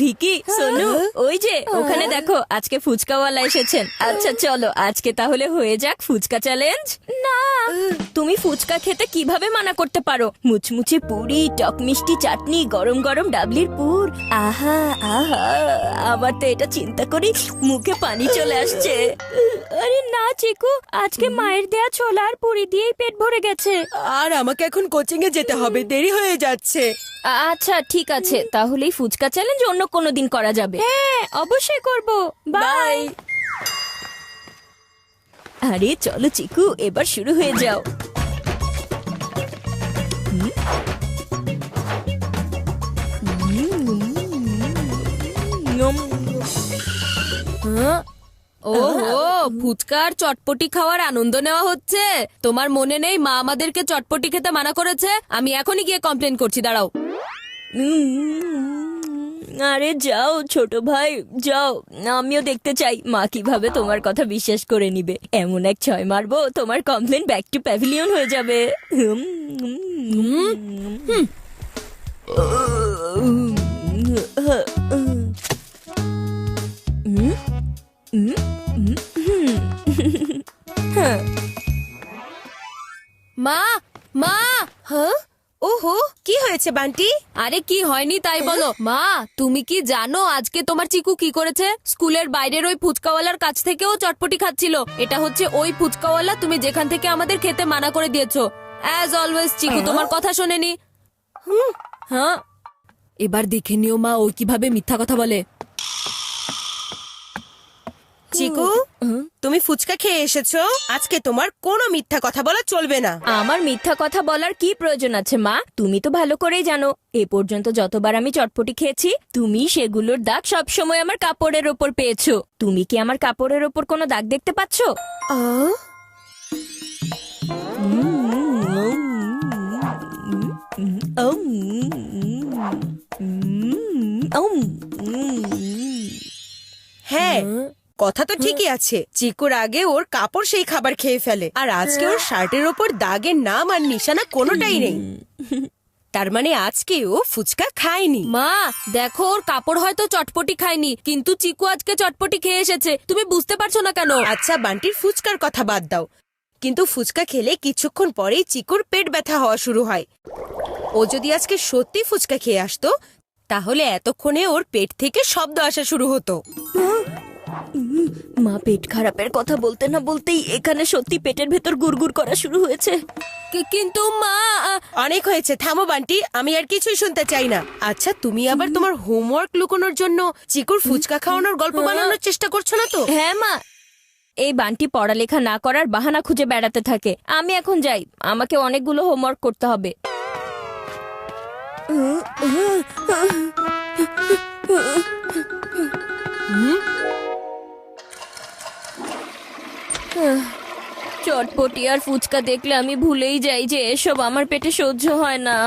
ভিকি সোনু, ওই যে ওখানে দেখো আজকে ফুচকাওয়ালা এসেছেন। আচ্ছা চলো আজকে তাহলে হয়ে যাক ফুচকা চ্যালেঞ্জ। না, তুমি ফুচকা খেতে কিভাবে মানা করতে পারো? মুচমুচে পুরি, টক মিষ্টি চাটনি, গরম গরম ডাবলির পুর, আহা আহা, আমার তো এটা চিন্তা করি মুখে পানি চলে আসছে। আরে না চিকু, আজকে মায়ের দেয়া ছোলা আর পুরি দিয়েই পেট ভরে গেছে। আর আমাকে এখন কোচিং এ যেতে হবে, দেরি হয়ে যাচ্ছে। আচ্ছা ঠিক আছে, তাহলেই ফুচকা চ্যালেঞ্জ অন্য কোনো দিন করা যাবে। হ্যাঁ অবশ্যই করব। বাই। আরে চলো চিকু, এবার শুরু হয়ে যাও। ওহো, ফুচকার চটপটি খাওয়ার আনন্দ নেওয়া হচ্ছে। তোমার মনে নেই মা আমাদেরকে চটপটি খেতে মানা করেছে? আমি এখনই গিয়ে কমপ্লেন করছি, দাঁড়াও। আরে যাও ছোট ভাই যাও, আমিও দেখতে চাই মা কিভাবে তোমার কথা বিশ্বাস করে নিবে। এমন এক ছয় মারবো তোমার কমপ্লেন ব্যাক টু প্যাভিলিয়ন হয়ে যাবে। মা মা। হ্যাঁ, ওহো, কি হয়েছে বান্টি? আরে কি হয়নি তাই বলো। মা তুমি কি জানো আজকে তোমার চিকু কি করেছে? স্কুলের বাইরের ওই ফুচকাওয়ালার কাছ থেকেও চটপটি খাচ্ছিল। এটা হচ্ছে ওই ফুচকাওয়ালা তুমি যেখান থেকে আমাদের খেতে মানা করে দিয়েছো। অ্যাজ অলওয়েজ চিকু তোমার কথা শোনেনি। হ্যাঁ, এবার দেখে নিও মা ওই কিভাবে মিথ্যা কথা বলে। চিকু, তুমি ফুচকা খেয়ে এসেছো, আজকে তোমার কোনো মিথ্যা কথা বলা চলবে না। আমার মিথ্যা কথা বলার কি প্রয়োজন আছে মা? তুমি তো ভালো করেই জানো এ পর্যন্ত যতবার আমি চটপটি খেয়েছি তুমি সেগুলোর দাগ সবসময় আমার কাপড়ের ওপর পেয়েছো। তুমি কি আমার কাপড়ের ওপর কোনো দাগ দেখতে পাচ্ছো? হ্যাঁ, কথা তো ঠিকই আছে। চিকুর আগে ওর কাপড় সেই খাবার খেয়ে ফেলে, আর আজকে ওর শার্টের ওপর দাগের নাম আর নিশানা কোনোটাই নেই। তার মানে আজকে ও ফুচকা খায়নি। মা দেখো, ওর কাপড় হয়তো চটপটি খায়নি, কিন্তু চিকু আজকে চটপটি খেয়ে এসেছে। তুমি বুঝতে পারছো না কেন? আচ্ছা বান্টির ফুচকার কথা বাদ দাও, কিন্তু ফুচকা খেলে কিছুক্ষণ পরেই চিকুর পেট ব্যথা হওয়া শুরু হয়। ও যদি আজকে সত্যি ফুচকা খেয়ে আসতো তাহলে এতক্ষণে ওর পেট থেকে শব্দ আসা শুরু হতো। মা পেট খারাপের কথা বলতে না বলতেই এখানে সত্যি পেটের ভেতর গুড়গুড় করা শুরু হয়েছে। কিন্তু মা অনেক হয়েছে, থামো বান্টি, আমি আর কিছুই শুনতে চাই না। আচ্ছা তুমি আবার তোমার হোমওয়ার্ক লুকোনোর জন্য চিকুর ফুচকা খাওয়ানোর গল্প বানানোর চেষ্টা করছো না তো? হ্যাঁ মা, এই বান্টি পড়ালেখা না করার বাহানা খুঁজে বেড়াতে থাকে। আমি এখন যাই, আমাকে অনেকগুলো হোমওয়ার্ক করতে হবে। চটপটি আর ফুচকা দেখলে আমি ভুলেই যাই যে এসব আমার পেটে সহ্য হয় না।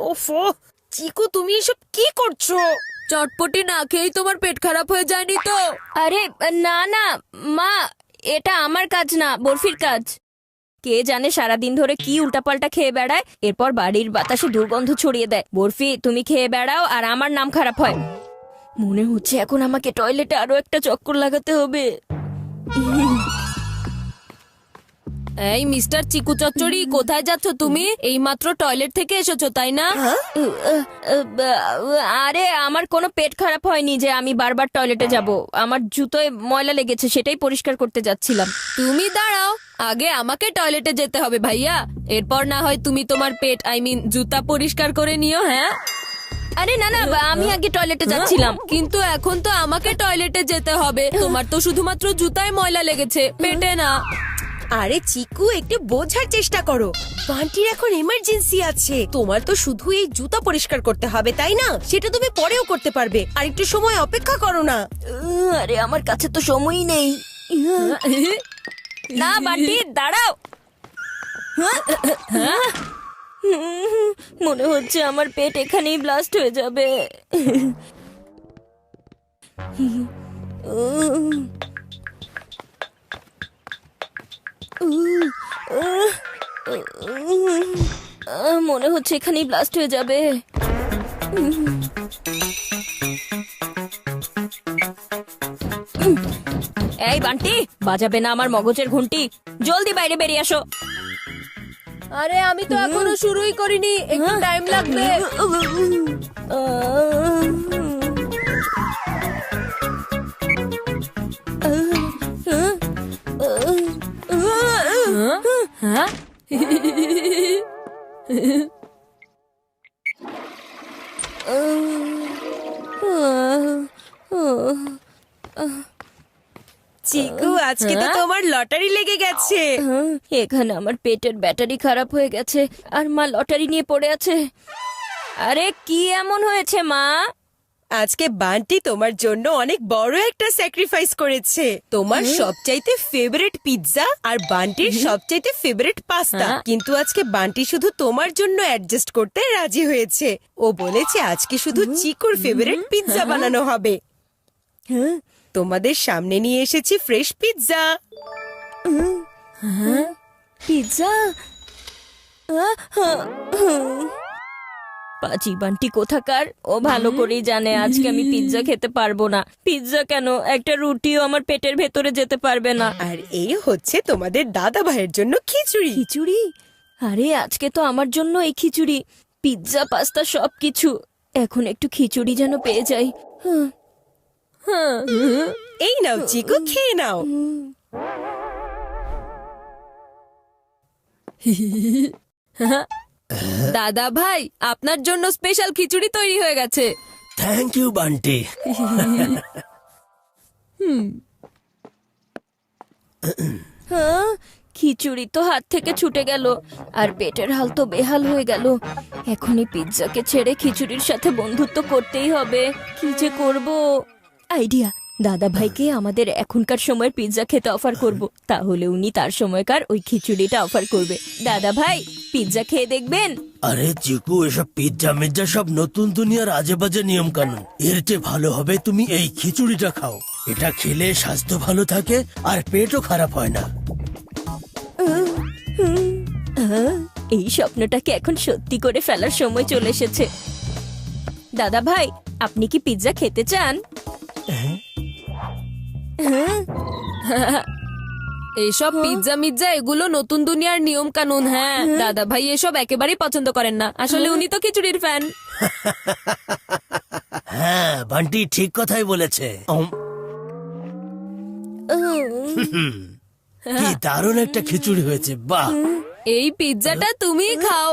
ওফো, চিকু তুমি এসব কি করছো? চটপটি না খেয়েই তোমার পেট খারাপ হয়ে যায়নি তো? আরে না না মা, এটা আমার কাজ না, বরফির কাজ। কে জানে সারাদিন ধরে কি উল্টাপাল্টা খেয়ে বেড়ায়, এরপর বাড়ির বাতাসে দুর্গন্ধ ছড়িয়ে দেয়। বরফি তুমি খেয়ে বেড়াও আর আমার নাম খারাপ হয়। মনে হচ্ছে এখন আমাকে টয়লেটে আরো একটা চক্কর লাগাতে হবে। এই মিস্টার চিকু চচ্চড়ি, কোথায় যাচ্ছ তুমি? এইমাত্র টয়লেট থেকে এসেছো তাই না? আরে আমার কোনো পেট খারাপ হয়নি যে আমি বারবার টয়লেটে যাব। আমার জুতোয় ময়লা লেগেছে, সেটাই পরিষ্কার করতে যাচ্ছিলাম। তুমি দাঁড়াও, আগে আমাকে টয়লেটে যেতে হবে ভাইয়া, এরপর না হয় তুমি তোমার পেট জুতা পরিষ্কার করে নিও। হ্যাঁ, আরে না না, আমি আগে টয়লেটে যাচ্ছিলাম। কিন্তু এখন তো আমাকে টয়লেটে যেতে হবে। তোমার তো শুধুমাত্র জুতায় ময়লা লেগেছে, পেটে না। আরে চিকু, একটু বোঝার চেষ্টা করো, বান্টির এখন এমার্জেন্সি আছে। তোমার তো শুধু এই জুতা পরিষ্কার করতে হবে তাই না? সেটা তুমি পরেও করতে পারবে, আর একটু সময় অপেক্ষা করো না। আরে আমার কাছে তো সময়ই নেই। না বান্টি দাঁড়াও। মনে হচ্ছে আমার পেট এখানেই ব্লাস্ট হয়ে যাবে। মনে হচ্ছে এখানেই ব্লাস্ট হয়ে যাবে। এই বান্টি, বাজাবে না আমার মগজের ঘন্টি। জলদি বাইরে বেরিয়ে আসো। আরে আমি তো এখনো শুরুই করিনি, একটু টাইম লাগবে। হ্যাঁ? চিকু, আজকে তো তোমার লটারি লেগে গেছে। এখানে আমার পেটের ব্যাটারি খারাপ হয়ে গেছে আর মা লটারি নিয়ে পড়ে আছে। আরে কি এমন হয়েছে মা? আজকে বান্টি তোমার জন্য অনেক বড় একটা স্যাক্রিফাইস করেছে। তোমার সবচাইতে ফেভারিট পিৎজা আর বান্টির সবচাইতে ফেভারিট পাস্তা। কিন্তু আজকে বান্টি শুধু তোমার জন্য অ্যাডজাস্ট করতে রাজি হয়েছে। ও বলেছে আজকে শুধু চিকুর ফেভারিট পিৎজা বানানো হবে। তোমাদের সামনে নিয়ে এসেছি ফ্রেশ পিৎজা। পিৎজা? পাজি বান্টি কোথাকার, ও ভালো করেই জানে আজকে আমি পিৎজা খেতে পারবো না। পিৎজা কেন, একটা রুটিও আমার পেটের ভেতরে যেতে পারবে না। আর এই হচ্ছে তোমাদের দাদা ভাইয়ের জন্য খিচুড়ি। খিচুড়ি? আরে আজকে তো আমার জন্য এই খিচুড়ি, পিৎজা পাস্তা সবকিছু। এখন একটু খিচুড়ি যেন পেয়ে যাই। এই নাও চিকু, খেয়ে নাও। দাদা ভাই, আপনার জন্য স্পেশাল খিচুড়ি তৈরি হয়ে গেছে। Thank you Bunty. খিচুড়ি তো হাত থেকে ছুটে গেল আর পেটের হাল তো বেহাল হয়ে গেল। এখনই পিৎজাকে ছেড়ে খিচুড়ির সাথে বন্ধুত্ব করতেই হবে। কি যে করব? আইডিয়া, দাদা ভাইকে আমাদের এখনকার সময়ের পিৎজা খেতে অফার করব, তাহলে উনি তার সময়কার ওই খিচুড়িটা অফার করবে। দাদা ভাই, পিৎজা খেয়ে দেখবেন? আরে চিকু, এসব পিৎজা মিৎজা সব নতুন দুনিয়ার আজে বাজে নিয়ম কানুন। এর চেয়ে ভালো হবে তুমি এই খিচুড়িটা খাও। এটা খেলে স্বাস্থ্য ভালো থাকে আর পেটও খারাপ হয় না। এই স্বপ্নটাকে এখন সত্যি করে ফেলার সময় চলে এসেছে। দাদা ভাই, আপনি কি পিৎজা খেতে চান? এইসব পিৎজা মিৎজা এগুলো নতুন দুনিয়ার নিয়ম কানুন। হ্যাঁ, দাদা ভাই এসব একেবারেই পছন্দ করেন না। আসলে উনি তো খিচুড়ির ফ্যান। হ্যাঁ, বান্টি ঠিক কথাই বলেছে। কি দারুণ একটা খিচুড়ি হয়েছে, বাহ। এই পিৎজাটা তুমিই খাও।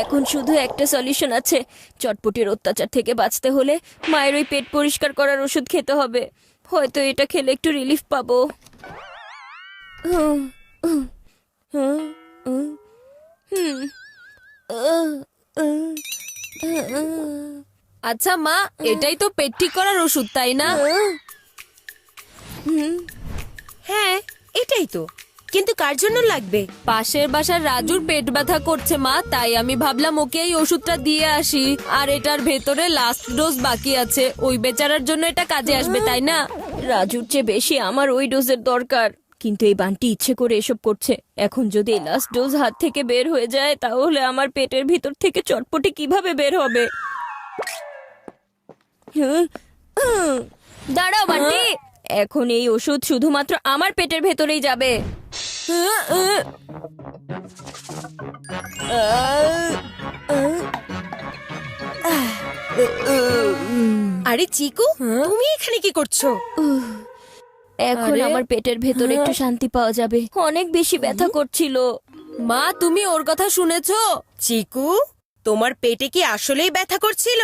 এখন শুধু একটা সলিউশন আছে। চটপটির অত্যাচার থেকে বাঁচতে হলে মায়ের ওই পেট পরিষ্কার করার ওষুধ খেতে হবে। হয়তো এটা খেলে একটু রিলিফ পাবো। আচ্ছা মা, এটাই তো পেট ঠিক করার ওষুধ, তাই না? হ্যাঁ, এটাই তো। কিন্তু কার জন্য লাগবে? পাশের বাসার রাজুর পেট ব্যথা করছে মা, তাই আমি ভাবলাম ওকে এই ওষুধটা দিয়ে আসি। আর এটার ভেতরে লাস্ট ডোজ বাকি আছে, ওই বেচারার জন্য এটা কাজে আসবে, তাই না? রাজুর চেয়ে বেশি আমার ওই ডোজের দরকার। কিন্তু এই বান্টি ইচ্ছে করে এসব করছে। এখন যদি এই লাস্ট ডোজ হাত থেকে বের হয়ে যায়, তাহলে আমার পেটের ভিতর থেকে চটপটি কিভাবে বের হবে? দাঁড়াও বান্টি, এখন এই ওষুধ শুধুমাত্র আমার পেটের ভেতরেই যাবে। আরে চিকু, তুমি এখানে কি করছো? এখন আরে? আমার পেটের ভেতরে একটু শান্তি পাওয়া যাবে। অনেক বেশি ব্যথা করছিল। মা, তুমি ওর কথা শুনেছো? চিকু, তোমার পেটে কি আসলেই ব্যথা করছিল?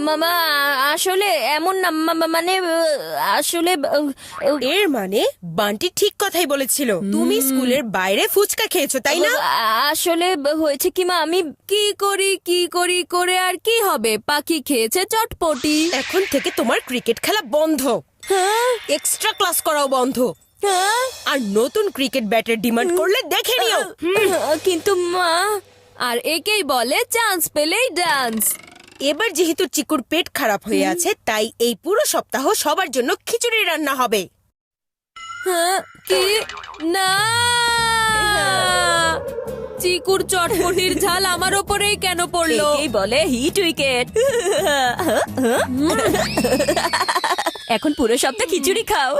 মামা, আসলে এমন না, মানে আসলে এর মানে বান্টি ঠিক কথাই বলেছিল। তুমি স্কুলের বাইরে ফুচকা খেয়েছো, তাই না? আসলে হয়েছে কি মা, আমি কি করি করে আর কি হবে? পাখি খেয়েছে চটপটি। এখন থেকে তোমার ক্রিকেট খেলা বন্ধ। এক্সট্রা ক্লাস করাও বন্ধ। আর নতুন ক্রিকেট ব্যাটের ডিমান্ড করলে দেখে নিও। কিন্তু মা, আর একেই বলে চান্স পেলেই ডান্স। এবার যেহেতু চিকুর পেট খারাপ হয়ে আছে, তাই এই পুরো সপ্তাহ সবার জন্য খিচুড়ি রান্না হবে। কি না, চিকুর চটপটির ঝাল আমার ওপরেই কেন পড়লো? একেই বলে হিট উইকেট। এখন পুরো সপ্তাহ খিচুড়ি খাও।